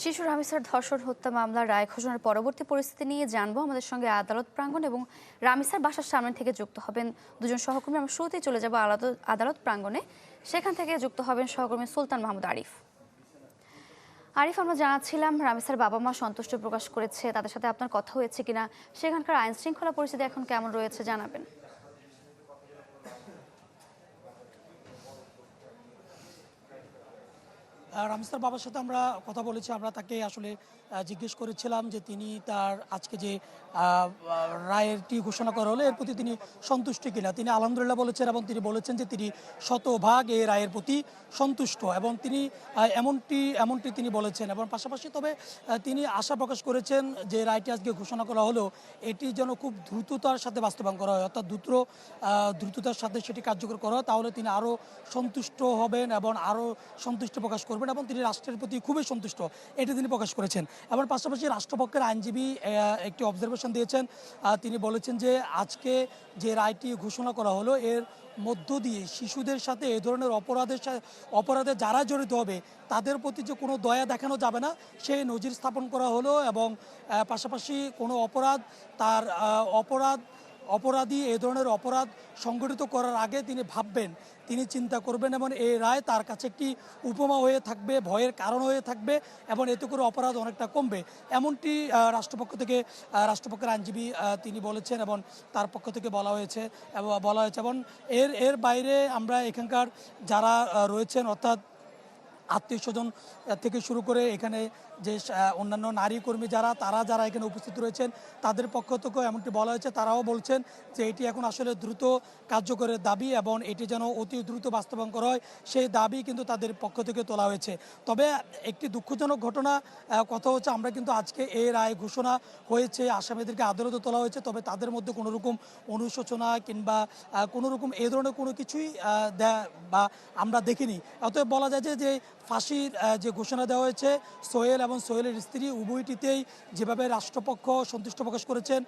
শিশু রামিসার ধর্ষণ হত্যা মামলার রায় ঘোষণার পরবর্তী পরিস্থিতি নিয়ে জানবো। আমাদের সঙ্গে আদালত প্রাঙ্গণ এবং রামিসার বাসার সামনে থেকে যুক্ত হবেন দুজন সহকর্মী। আমরা শুরুতেই চলে যাব আদালত প্রাঙ্গণে। সেখান থেকে যুক্ত হবেন সহকর্মী সুলতান মাহমুদ আরিফ। আরিফ, আমরা জানাচ্ছিলাম রামিসার বাবা মা সন্তুষ্ট প্রকাশ করেছে, তাদের সাথে আপনার কথা হয়েছে কিনা, সেখানকার আইন শৃঙ্খলা পরিস্থিতি এখন কেমন রয়েছে জানাবেন। রামিসার বাবার সাথে আমরা কথা বলেছি। আমরা তাকে আসলে জিজ্ঞেস করেছিলাম যে তিনি তার আজকে যে রায়েরটি ঘোষণা করা হলো এর প্রতি তিনি সন্তুষ্ট কিনা। তিনি আলহামদুলিল্লাহ বলেছেন এবং তিনি বলেছেন যে তিনি শতভাগ এই রায়ের প্রতি সন্তুষ্ট এবং তিনি এমনটি তিনি বলেছেন। এবং পাশাপাশি তবে তিনি আশা প্রকাশ করেছেন যে রায়টি আজকে ঘোষণা করা হলো এটি যেন খুব দ্রুততার সাথে বাস্তবায়ন করা হয়, অর্থাৎ দ্রুততার সাথে সেটি কার্যকর করা হয়, তাহলে তিনি আরও সন্তুষ্ট হবেন এবং আরও সন্তুষ্ট প্রকাশ করবেন এবং তিনি রাষ্ট্রের প্রতি খুবই সন্তুষ্ট এটি তিনি প্রকাশ করেছেন। এবং পাশাপাশি রাষ্ট্রপক্ষের আইনজীবী একটি অবজারভেশন দিয়েছেন। তিনি বলেছেন যে আজকে যে রায়টি ঘোষণা করা হলো এর মধ্য দিয়ে শিশুদের সাথে এ ধরনের অপরাধে যারা জড়িত হবে তাদের প্রতি যে কোনো দয়া দেখানো যাবে না সেই নজির স্থাপন করা হলো। এবং পাশাপাশি কোনো অপরাধী এ ধরনের অপরাধ সংগঠিত করার আগে তিনি ভাববেন, তিনি চিন্তা করবেন এবং এই রায় তার কাছে একটি উপমা হয়ে থাকবে, ভয়ের কারণ হয়ে থাকবে এবং এতে করে অপরাধ অনেকটা কমবে, এমনটি রাষ্ট্রপক্ষের আইনজীবী তিনি বলেছেন এবং তার পক্ষ থেকে বলা হয়েছে। এবং এর বাইরে আমরা এখানকার যারা রয়েছেন, অর্থাৎ আত্মীয় স্বজন থেকে শুরু করে এখানে যে অন্যান্য নারী কর্মী যারা এখানে উপস্থিত রয়েছেন তাদের পক্ষ থেকেও এমনটি বলা হয়েছে। তারাও বলছেন যে এটি এখন আসলে দ্রুত কার্যকরের দাবি এবং এটি যেন অতি দ্রুত বাস্তবায়ন করা হয় সেই দাবি কিন্তু তাদের পক্ষ থেকে তোলা হয়েছে। তবে একটি দুঃখজনক ঘটনা কথা হচ্ছে, আমরা কিন্তু আজকে এই রায় ঘোষণা হয়েছে, আসামিদেরকে আদালতে তোলা হয়েছে, তবে তাদের মধ্যে কোনো রকম অনুশোচনা কিংবা কোনো রকম এ ধরনের কোনো কিছুই বা আমরা দেখিনি। অতএব বলা যায় যে ফাঁসির যে ঘোষণা দেওয়া হয়েছে সোহেল এবং সোহেলের স্ত্রী উভয়টিতেই যেভাবে রাষ্ট্রপক্ষ সন্তুষ্ট প্রকাশ করেছেন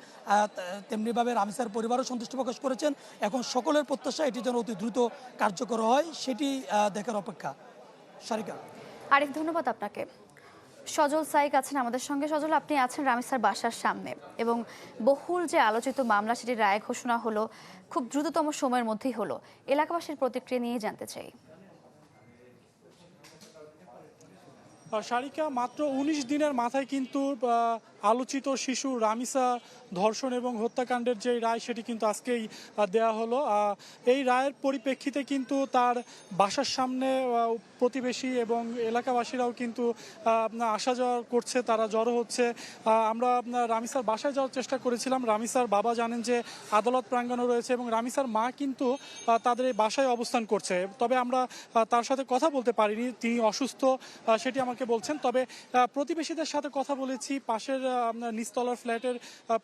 তেমনিভাবে রামিসার পরিবারও সন্তুষ্ট প্রকাশ করেছেন। এখন সকলের প্রত্যাশা এটি যেন অতি দ্রুত কার্যকর হয় সেটি দেখার অপেক্ষা। সারিকা। আরিফ, ধন্যবাদ আপনাকে। সজল সাইক আছেন আমাদের সঙ্গে। সজল, আপনি আছেন রামিসার বাসার সামনে এবং বহুল যে আলোচিত মামলা সেটি রায় ঘোষণা হলো খুব দ্রুততম সময়ের মধ্যেই হলো, এলাকাবাসীর প্রতিক্রিয়া নিয়ে জানতে চাই। সারিকা, মাত্র ১৯ দিনের মাথায় কিন্তু আলোচিত শিশু রামিসা ধর্ষণ এবং হত্যাকাণ্ডের যে রায় সেটি কিন্তু আজকেই দেয়া হলো। এই রায়ের পরিপ্রেক্ষিতে কিন্তু তার বাসার সামনে প্রতিবেশী এবং এলাকাবাসীরাও কিন্তু আসা যাওয়া করছে, তারা জড়ো হচ্ছে। আমরা রামিসার বাসায় যাওয়ার চেষ্টা করেছিলাম। রামিসার বাবা জানেন যে আদালত প্রাঙ্গণে রয়েছে এবং রামিসার মা কিন্তু তাদের এই বাসায় অবস্থান করছে, তবে আমরা তার সাথে কথা বলতে পারিনি, তিনি অসুস্থ সেটি আমাকে বলছেন। তবে প্রতিবেশীদের সাথে কথা বলেছি, পাশের নিচতলার ফ্ল্যাটের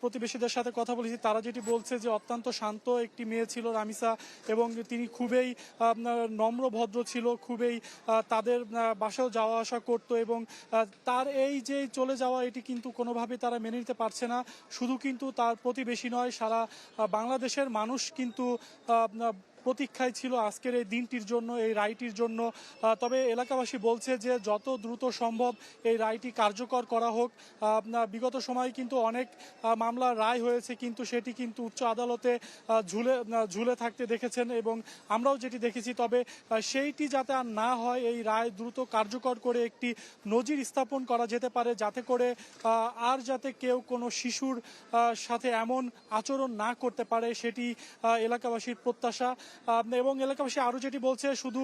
প্রতিবেশীদের সাথে কথা বলেছি, তারা যেটি বলছে যে অত্যন্ত শান্ত একটি মেয়ে ছিল রামিসা এবং তিনি খুবই নম্র ভদ্র ছিল, খুবই তাদের বাসাও যাওয়া আসা করতো এবং তার এই যে চলে যাওয়া এটি কিন্তু কোনোভাবে তারা মেনে নিতে পারছে না। শুধু কিন্তু তার প্রতিবেশী নয়, সারা বাংলাদেশের মানুষ কিন্তু প্রতীক্ষায় ছিল আজকের এই দিনটির জন্য, এই রায়টির জন্য। তবে এলাকাবাসী বলছে যে যত দ্রুত সম্ভব এই রায়টি কার্যকর করা হোক। বিগত সময়ে কিন্তু অনেক মামলার রায় হয়েছে কিন্তু সেটি কিন্তু উচ্চ আদালতে ঝুলে থাকতে দেখেছেন এবং আমরাও যেটি দেখেছি। তবে সেইটি যাতে আর না হয়, এই রায় দ্রুত কার্যকর করে একটি নজির স্থাপন করা যেতে পারে, যাতে করে আর যাতে কেউ কোনো শিশুর সাথে এমন আচরণ না করতে পারে, সেটি এলাকাবাসীর প্রত্যাশা। এবং এলাকাবাসী আরও যেটি বলছে, শুধু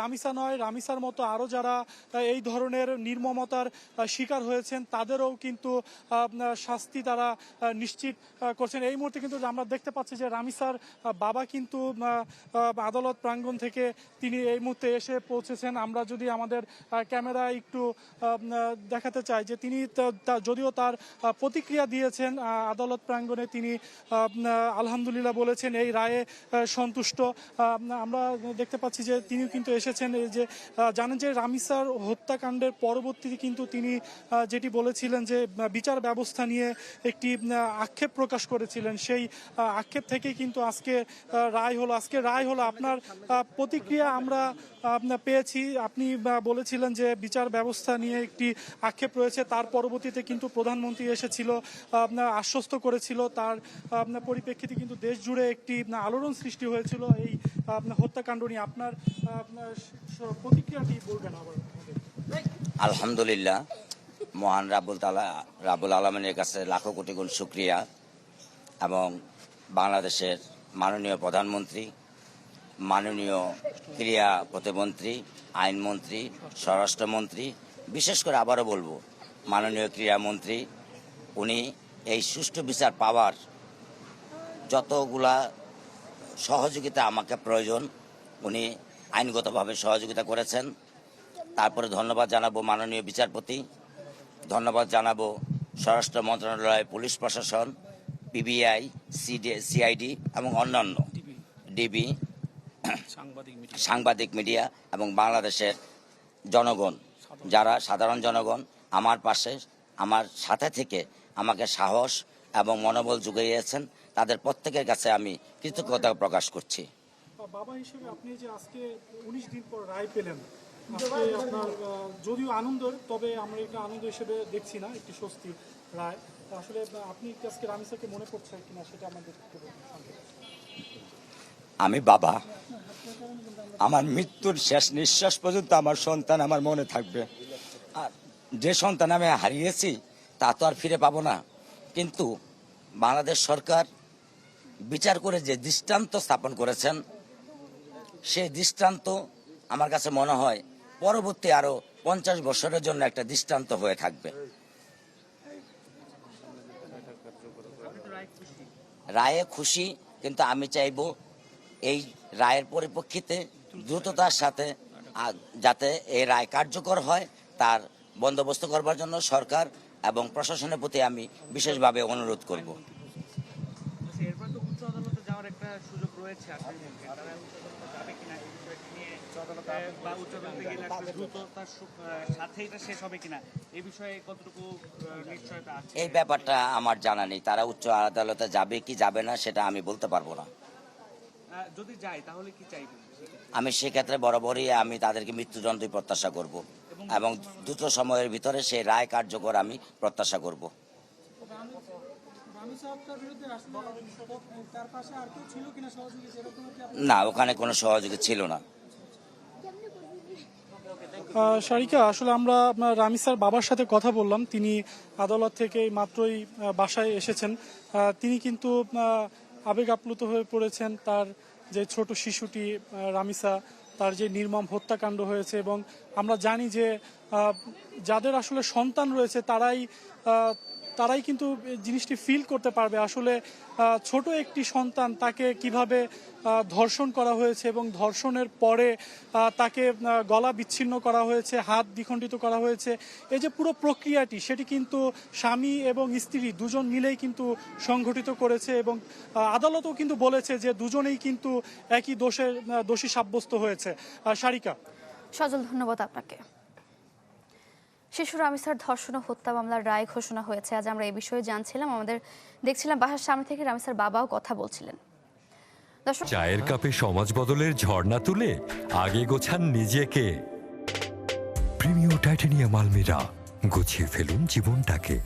রামিসা নয়, রামিসার মতো আরও যারা এই ধরনের নির্মমতার শিকার হয়েছেন তাদেরও কিন্তু শাস্তি তারা নিশ্চিত করছেন। এই মুহূর্তে কিন্তু আমরা দেখতে পাচ্ছি যে রামিসার বাবা কিন্তু আদালত প্রাঙ্গণ থেকে তিনি এই মুহূর্তে এসে পৌঁছেছেন। আমরা যদি আমাদের ক্যামেরা একটু দেখাতে চাই যে তিনি যদিও তার প্রতিক্রিয়া দিয়েছেন আদালত প্রাঙ্গণে, তিনি আলহামদুলিল্লাহ বলেছেন, এই রায়ে সন্তুষ্ট। আমরা দেখতে পাচ্ছি যে তিনিও কিন্তু এসেছেন। এই যে জানেন যে রামিসার হত্যাকাণ্ডের পরবর্তীতে কিন্তু তিনি যেটি বলেছিলেন যে বিচার ব্যবস্থা নিয়ে একটি আক্ষেপ প্রকাশ করেছিলেন, সেই আক্ষেপ থেকে কিন্তু আজকে রায় হলো। আজকে রায় হলো, আপনার প্রতিক্রিয়া আমরা পেয়েছি। আপনি বলেছিলেন যে বিচার ব্যবস্থা নিয়ে একটি আক্ষেপ রয়েছে, তার পরবর্তীতে কিন্তু প্রধানমন্ত্রী এসেছিল, আশ্বস্ত করেছিল, তার পরিপ্রেক্ষিতে কিন্তু দেশ জুড়ে একটি আলোড়ন সৃষ্টি হয়েছিল এই হত্যাকাণ্ড নিয়ে। আপনার প্রতিক্রিয়াটি বলবেন আবার। আলহামদুলিল্লাহ, মহান রাব্বুল আলামিনের কাছে লাখো কোটি গুণ শুকরিয়া এবং বাংলাদেশের মাননীয় প্রধানমন্ত্রী, মাননীয় ক্রীড়া প্রতিমন্ত্রী, আইনমন্ত্রী, স্বরাষ্ট্রমন্ত্রী, বিশেষ করে আবারও বলবো মাননীয় ক্রীড়ামন্ত্রী, উনি এই সুষ্ঠু বিচার পাওয়ার যতগুলা সহযোগিতা আমাকে প্রয়োজন উনি আইনগতভাবে সহযোগিতা করেছেন। তারপরে ধন্যবাদ জানাবো মাননীয় বিচারপতি, ধন্যবাদ জানাবো স্বরাষ্ট্র মন্ত্রণালয়, পুলিশ প্রশাসন, পিবিআই, সিআইডি এবং অন্যান্য ডিবি, সাংবাদিক মিডিয়া এবং বাংলাদেশের জনগণ, যারা সাধারণ জনগণ আমার পাশে, আমার সাথে থেকে আমাকে সাহস এবং মনোবল জুগিয়েছেন, তাদের প্রত্যেকের কাছে আমি কৃতজ্ঞতা প্রকাশ করছি। বাবা হিসেবে আপনি যে আজকে 19 দিন পর রায় পেলেন, আজকে আপনার যদিও আনন্দের, তবে আমরা এটা আনন্দ হিসেবে দেখছি না, একটি স্বস্তি রায়। আসলে আপনি আজকে রামিসাকে মনে পড়ছে কিনা সেটা আমাদের একটু বলুন। আমি বাবা, আমার মৃত্যুর শেষ নিঃশ্বাস পর্যন্ত আমার সন্তান আমার মনে থাকবে। আর যে সন্তান আমি হারিয়েছি তা তো আর ফিরে পাবো না, কিন্তু বাংলাদেশ সরকার বিচার করে যে দৃষ্টান্ত স্থাপন করেছেন, সেই দৃষ্টান্ত আমার কাছে মনে হয় পরবর্তী আরো 50 বছরের জন্য একটা দৃষ্টান্ত হয়ে থাকবে। রায়ে খুশি, কিন্তু আমি চাইবো এই রায়ের পরিপ্রেক্ষিতে দ্রুততার সাথে যাতে এই রায় কার্যকর হয় তার বন্দোবস্ত করবার জন্য সরকার এবং প্রশাসনের প্রতি আমি বিশেষভাবে অনুরোধ করব। এরপর তো উচ্চ আদালতে যাওয়ার একটা সুযোগ রয়েছে, তারা উচ্চ আদালতে যাবে কিনা এই বিষয়টি নিয়ে, বা উচ্চ আদালতে গেলে একটা দ্রুততার সাথে এটা শেষ হবে কিনা এই বিষয়ে কতটুকু নিশ্চয়তা আছে? এই ব্যাপারটা আমার জানা নেই, তারা উচ্চ আদালতে যাবে কি যাবে না সেটা আমি বলতে পারবো না। যদি যায় তাহলে কি চাইবেন? আমি সেক্ষেত্রে বরাবরই আমি তাদেরকে মৃত্যুদণ্ডই প্রত্যাশা করব এবং দ্রুত সময়ের ভিতরে সেই রায় কার্যকর আমি প্রত্যাশা করব। না, ওখানে কোনো সহযোগী ছিল না। সারিকা, আসলে আমরা আপনার রামিসার বাবার সাথে কথা বললাম, তিনি আদালত থেকে মাত্রই বাসায় এসেছেন। তিনি কিন্তু আবেগ আপ্লুত হয়ে পড়েছেন। তার যে ছোট শিশুটি রামিসা, তার যে নির্মম হত্যাকাণ্ড হয়েছে, এবং আমরা জানি যে যাদের আসলে সন্তান রয়েছে তারাই কিন্তু জিনিসটি ফিল করতে পারবে আসলে ছোট একটি সন্তান, তাকে কিভাবে ধর্ষণ করা হয়েছে এবং ধর্ষণের পরে তাকে গলা বিচ্ছিন্ন করা হয়েছে, হাত দ্বিখণ্ডিত করা হয়েছে। এই যে পুরো প্রক্রিয়াটি, সেটি কিন্তু স্বামী এবং স্ত্রী দুজন মিলেই কিন্তু সংঘটিত করেছে, এবং আদালতও কিন্তু বলেছে যে দুজনেই কিন্তু একই দোষী সাব্যস্ত হয়েছে। সারিকা। সজল, ধন্যবাদ আপনাকে। শিশু রামিসার ধর্ষণ ও হত্যা মামলার রায় ঘোষণা হয়েছে। আজ আমরা এই বিষয়ে জানছিলাম, আমাদের দেখছিলাম বাসার সামনে থেকে রামিসার বাবাও কথা বলছিলেন। চায়ের কাপে সমাজ বদলের ঝর্ণা তুলে আগে গোছান নিজেকে। প্রিমিয়ার টাইটানিয়াম আলমিরা, গুছিয়ে ফেলুন জীবনটাকে।